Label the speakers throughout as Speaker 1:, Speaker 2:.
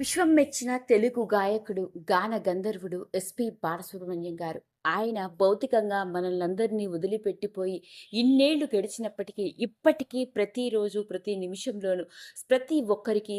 Speaker 1: విశ్వం మెచ్చిన తెలుగు గాయకుడు, గాన గంధర్వుడు ఎస్‌పి బాలసుబ్రహ్మణ్యం గారు. ఆయన భౌతికంగా మనల్నందరినీ వదిలిపెట్టిపోయి ఇన్నేళ్లు గడిచినప్పటికీ, ఇప్పటికీ ప్రతిరోజు, ప్రతి నిమిషంలోనూ ప్రతి ఒక్కరికి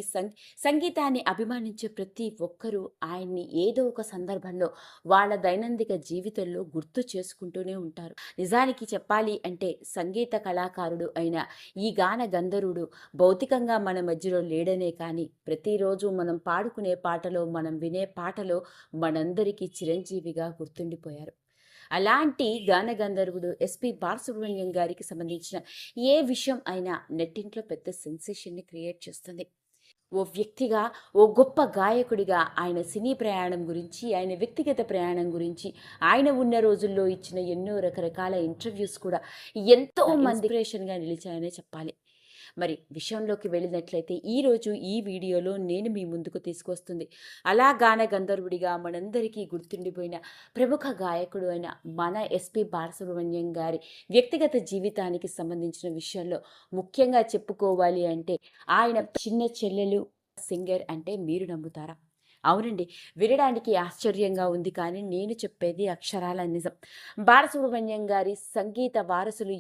Speaker 1: సంగీతాన్ని అభిమానించే ప్రతి ఒక్కరూ ఆయన్ని ఏదో ఒక సందర్భంలో వాళ్ళ దైనందిక జీవితంలో గుర్తు చేసుకుంటూనే ఉంటారు. నిజానికి చెప్పాలి అంటే సంగీత కళాకారుడు అయిన ఈ గాన గంధర్వుడు భౌతికంగా మన మధ్యలో లేడనే కానీ, ప్రతిరోజు మనం పాడుకునే పాటలో, మనం వినే పాటలో మనందరికీ చిరంజీవిగా గుర్తుండిపోయారు. అలాంటి గాన గంధర్వుడు ఎస్‌పి బాలసుబ్రహ్మణ్యం గారికి సంబంధించిన ఏ విషయం అయినా నెట్టింట్లో పెద్ద సెన్సేషన్‌ని క్రియేట్ చేస్తుంది. ఓ వ్యక్తిగా, ఓ గొప్ప గాయకుడిగా ఆయన సినీ ప్రయాణం గురించి, ఆయన వ్యక్తిగత ప్రయాణం గురించి, ఆయన ఉన్న రోజుల్లో ఇచ్చిన ఎన్నో రకరకాల ఇంటర్వ్యూస్ కూడా ఎంతో మంది ఇన్స్పిరేషన్‌గా నిలిచాయనే చెప్పాలి. మరి విషయంలోకి వెళ్ళినట్లయితే ఈరోజు ఈ వీడియోలో నేను మీ ముందుకు తీసుకొస్తుంది అలా గాన గంధర్వుడిగా మనందరికీ గుర్తుండిపోయిన ప్రముఖ గాయకుడు అయిన మన ఎస్‌పి బాలసుబ్రహ్మణ్యం గారి వ్యక్తిగత జీవితానికి సంబంధించిన విషయంలో ముఖ్యంగా చెప్పుకోవాలి అంటే ఆయన చిన్న చెల్లెలు సింగర్ అంటే మీరు నమ్ముతారా? అవునండి. వినడానికి ఆశ్చర్యంగా ఉంది కానీ నేను చెప్పేది అక్షరాల నిజం. బాలసుబ్రహ్మణ్యం గారి సంగీత వారసులు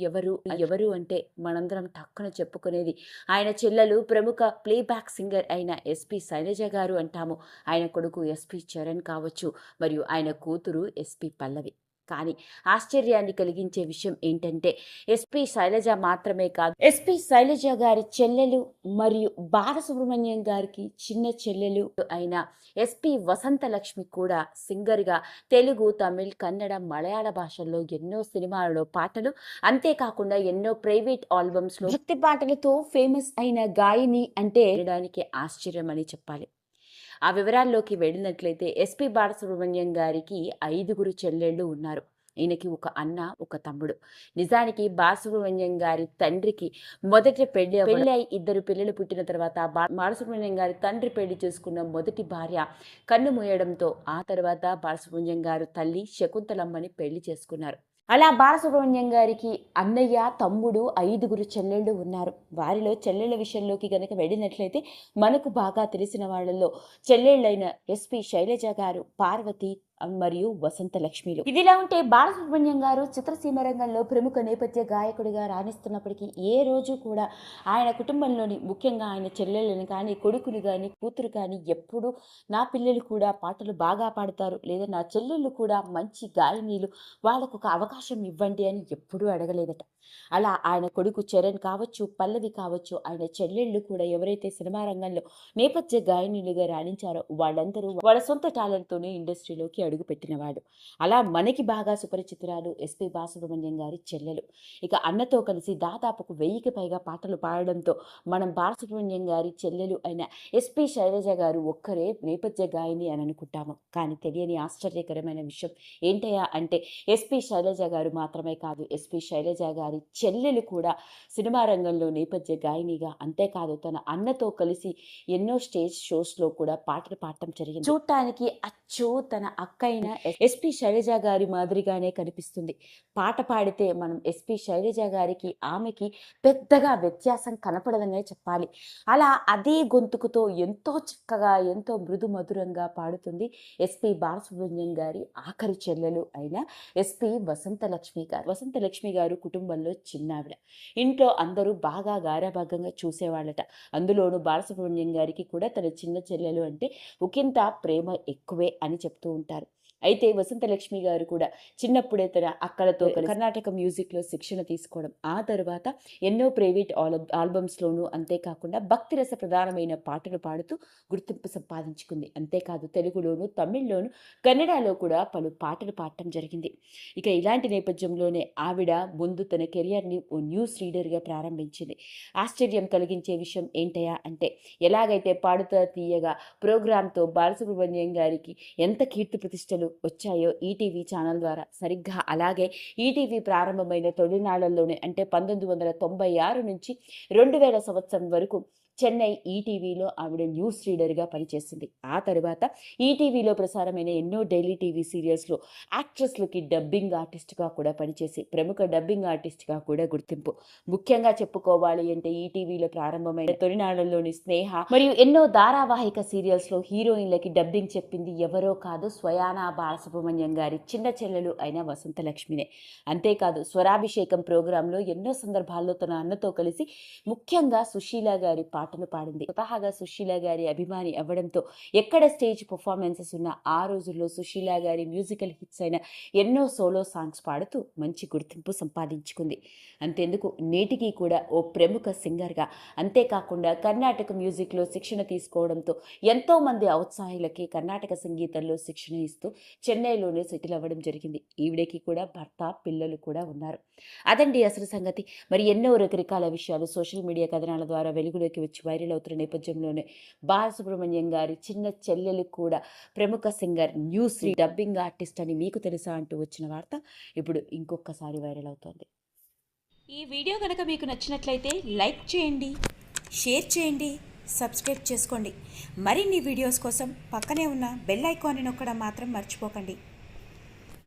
Speaker 1: ఎవరు అంటే మనందరం టక్కున చెప్పుకునేది ఆయన చెల్లెలు ప్రముఖ ప్లేబ్యాక్ సింగర్ అయిన ఎస్‌పి శైలజ గారు అంటాము. ఆయన కొడుకు ఎస్‌పి చరణ్ కావచ్చు, మరియు ఆయన కూతురు ఎస్‌పి పల్లవి. కానీ ఆశ్చర్యాన్ని కలిగించే విషయం ఏంటంటే ఎస్‌పి శైలజ మాత్రమే కాదు, ఎస్‌పి శైలజ గారి చెల్లెలు మరియు బాలసుబ్రహ్మణ్యం గారికి చిన్న చెల్లెలు అయిన ఎస్‌పి వసంతలక్ష్మి కూడా సింగర్‌గా తెలుగు, తమిళ్, కన్నడ, మలయాళ భాషల్లో ఎన్నో సినిమాలలో పాటలు, అంతేకాకుండా ఎన్నో ప్రైవేట్ ఆల్బమ్స్‌లో భక్తి పాటలతో ఫేమస్ అయిన గాయని అంటే వినడానికి ఆశ్చర్యం అని చెప్పాలి. ఆ వివరాల్లోకి వెళ్ళినట్లయితే ఎస్‌పి బాలసుబ్రహ్మణ్యం గారికి 5గురు చెల్లెళ్ళు ఉన్నారు. ఈయనకి ఒక అన్న, ఒక తమ్ముడు. నిజానికి బాలసుబ్రహ్మణ్యం గారి తండ్రికి మొదట పెళ్ళై 2 పిల్లలు పుట్టిన తర్వాత బాలసుబ్రహ్మణ్యం గారి తండ్రి పెళ్లి చేసుకున్న మొదటి భార్య కన్నుమూయడంతో ఆ తర్వాత బాలసుబ్రహ్మణ్యం గారు తల్లి శకుంతలమ్మని పెళ్లి చేసుకున్నారు. అలా బాలసుబ్రహ్మణ్యం గారికి అన్నయ్య, తమ్ముడు, 5గురు చెల్లెళ్ళు ఉన్నారు. వారిలో చెల్లెళ్ళ విషయంలోకి గనక వెళ్ళినట్లయితే మనకు బాగా తెలిసిన వాళ్ళలో చెల్లెళ్ళైన ఎస్‌పి శైలజ గారు, పార్వతి మరియు వసంతలక్ష్మిలు. ఇదిలా ఉంటే బాలసుబ్రహ్మణ్యం గారు చిత్రసీమ రంగంలో ప్రముఖ నేపథ్య గాయకుడిగా రాణిస్తున్నప్పటికీ ఏ రోజు కూడా ఆయన కుటుంబంలోని, ముఖ్యంగా ఆయన చెల్లెళ్ళని కానీ, కొడుకుని కానీ, కూతురు కానీ ఎప్పుడు నా పిల్లలు కూడా పాటలు బాగా పాడతారు, లేదా నా చెల్లెళ్ళు కూడా మంచి గాయనీలు, వాళ్ళకు ఒక అవకాశం ఇవ్వండి అని ఎప్పుడూ అడగలేదట. అలా ఆయన కొడుకు చరణ్ కావచ్చు, పల్లవి కావచ్చు, ఆయన చెల్లెళ్ళు కూడా ఎవరైతే సినిమా రంగంలో నేపథ్య గాయనీలుగా రాణించారో వాళ్ళందరూ వాళ్ళ సొంత టాలెంట్తోనే ఇండస్ట్రీలోకి అడుగుపెట్టినవాడు. అలా మనకి బాగా సుపరిచితురాలు ఎస్‌పి బాలసుబ్రహ్మణ్యం గారి చెల్లెలు. ఇక అన్నతో కలిసి దాదాపుకు 1000కి పైగా పాటలు పాడడంతో మనం బాలసుబ్రహ్మణ్యం గారి చెల్లెలు అయిన ఎస్‌పి శైలజ గారు ఒక్కరే నేపథ్య గాయని అని అనుకుంటాము. కానీ తెలియని ఆశ్చర్యకరమైన విషయం ఏంటయ్యా అంటే ఎస్‌పి శైలజ గారు మాత్రమే కాదు, ఎస్‌పి శైలజ గారి చెల్లెలు కూడా సినిమా రంగంలో నేపథ్య గాయనిగా, అంతేకాదు తన అన్నతో కలిసి ఎన్నో స్టేజ్ షోస్‌లో కూడా పాటలు పాడటం జరిగింది. చూడటానికి అచ్చు తన అక్కయిన ఎస్‌పి శైలజ గారి మాదిరిగానే కనిపిస్తుంది. పాట పాడితే మనం ఎస్‌పి శైలజ గారికి, ఆమెకి పెద్దగా వ్యత్యాసం కనపడదనే చెప్పాలి. అలా అదే గొంతుకుతో ఎంతో చక్కగా, ఎంతో మృదు మధురంగా పాడుతుంది ఎస్‌పి బాలసుబ్రహ్మణ్యం గారి ఆఖరి చెల్లెలు అయిన ఎస్‌పి వసంతలక్ష్మి గారు. వసంతలక్ష్మి గారు కుటుంబంలో చిన్నావిడ. ఇంట్లో అందరూ బాగా గారాబంగా చూసేవాళ్ళట. అందులోనూ బాలసుబ్రహ్మణ్యం గారికి కూడా తన చిన్న చెల్లెలు అంటే ఒకింత ప్రేమ ఎక్కువే అని చెప్తూ ఉంటారు. అయితే వసంతలక్ష్మి గారు కూడా చిన్నప్పుడే తన అక్కలతో కలిసి కర్ణాటక మ్యూజిక్‌లో శిక్షణ తీసుకోవడం, ఆ తర్వాత ఎన్నో ప్రైవేట్ ఆల్బమ్స్‌లోనూ, అంతేకాకుండా భక్తి రస ప్రధానమైన పాటలు పాడుతూ గుర్తింపు సంపాదించుకుంది. అంతేకాదు తెలుగులోను, తమిళ్‌లోను, కన్నడలో కూడా పలు పాటలు పాడటం జరిగింది. ఇక ఇలాంటి నేపథ్యంలోనే ఆవిడ ముందు తన కెరియర్‌ని ఓ న్యూస్ రీడర్‌గా ప్రారంభించింది. ఆశ్చర్యం కలిగించే విషయం ఏంటయ్యా అంటే ఎలాగైతే పాడుతా తీయగా ప్రోగ్రామ్‌తో బాలసుబ్రహ్మణ్యం గారికి ఎంత కీర్తి ప్రతిష్టలు వచ్చాయో ఈటీవీ ఛానల్ ద్వారా, సరిగ్గా అలాగే ఈటీవీ ప్రారంభమైన తొలినాళ్లలోనే అంటే 1996 నుంచి 2000 సంవత్సరం వరకు చెన్నై ఈటీవీలో ఆవిడ న్యూస్ రీడర్గా పనిచేసింది. ఆ తర్వాత ఈటీవీలో ప్రసారమైన ఎన్నో డైలీ టీవీ సీరియల్స్లో యాక్ట్రెస్లకి డబ్బింగ్ ఆర్టిస్ట్గా కూడా పనిచేసి ప్రముఖ డబ్బింగ్ ఆర్టిస్ట్గా కూడా గుర్తింపు. ముఖ్యంగా చెప్పుకోవాలి అంటే ఈటీవీలో ప్రారంభమైన తొలినాళ్లలోని స్నేహ మరియు ఎన్నో ధారావాహిక సీరియల్స్లో హీరోయిన్లకి డబ్బింగ్ చెప్పింది ఎవరో కాదు, స్వయానా బాలసుబ్రహ్మణ్యం గారి చిన్న చెల్లెలు అయిన వసంతలక్ష్మినే. అంతేకాదు స్వరాభిషేకం ప్రోగ్రాంలో ఎన్నో సందర్భాల్లో తన అన్నతో కలిసి ముఖ్యంగా సుశీల గారి పాటలు పాడింది. స్వతహాగా సుశీల గారి అభిమాని అవ్వడంతో ఎక్కడ స్టేజ్ పర్ఫార్మెన్సెస్ ఉన్న ఆ రోజుల్లో సుశీల గారి మ్యూజికల్ హిట్స్ అయిన ఎన్నో సోలో సాంగ్స్ పాడుతూ మంచి గుర్తింపు సంపాదించుకుంది. అంతేందుకు నేటికి కూడా ఓ ప్రముఖ సింగర్గా, అంతేకాకుండా కర్ణాటక మ్యూజిక్లో శిక్షణ తీసుకోవడంతో ఎంతోమంది ఔత్సాహికులకి కర్ణాటక సంగీతంలో శిక్షణ ఇస్తూ చెన్నైలోనే సెటిల్ అవ్వడం జరిగింది. ఈవిడకి కూడా భర్త, పిల్లలు కూడా ఉన్నారు. అదండి అసలు సంగతి. మరి ఎన్నో రకరకాల విషయాలు సోషల్ మీడియా కథనాల ద్వారా వెలుగులోకి వచ్చి వైరల్ అవుతున్న నేపథ్యంలోనే బాలసుబ్రహ్మణ్యం గారి చిన్న చెల్లెలు కూడా ప్రముఖ సింగర్, న్యూస్ డబ్బింగ్ ఆర్టిస్ట్ అని మీకు తెలుసా అంటూ వచ్చిన వార్త ఇప్పుడు ఇంకొకసారి వైరల్ అవుతోంది.
Speaker 2: ఈ వీడియో కనుక మీకు నచ్చినట్లయితే లైక్ చేయండి, షేర్ చేయండి, సబ్స్క్రైబ్ చేసుకోండి. మరిన్ని వీడియోస్ కోసం పక్కనే ఉన్న బెల్ ఐకాన్ని నొక్కడం మాత్రం మర్చిపోకండి.